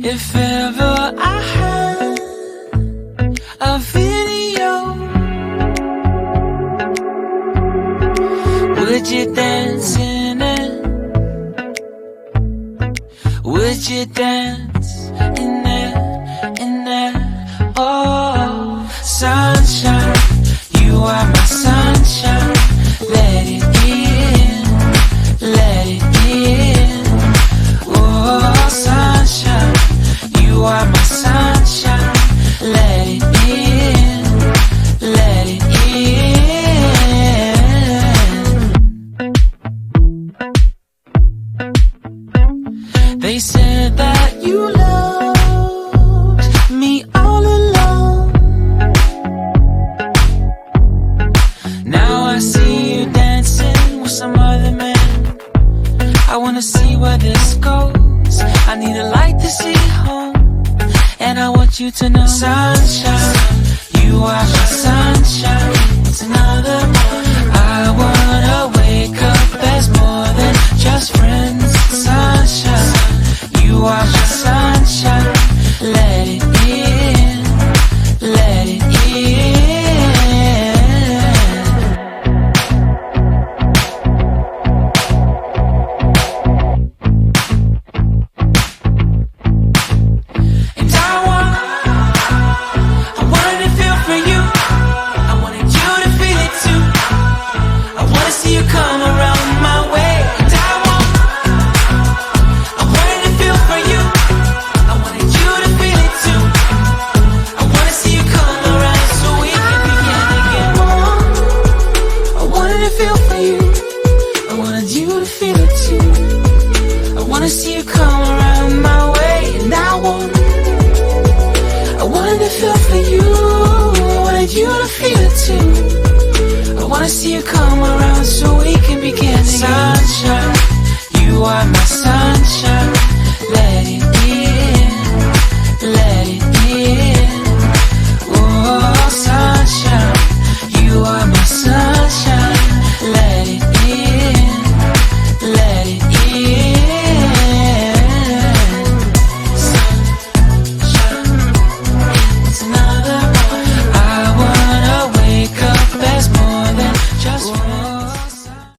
If ever I had a video, would you dance in it? Would you dance in it, in it? Oh, sunshine, you are my sunshine. Let it in, let it in. Oh, sunshine, you are my sunshine. Let it in, let it in. They said that you loved me all along. Now I see you dancing with some other man. I wanna see where this goes. I need a light to see home, and I want you to know, sunshine, you are my sunshine. It's another morning. I wanna wake up as more than just friends. Sunshine, you are my sunshine. Let it in, let it in. You come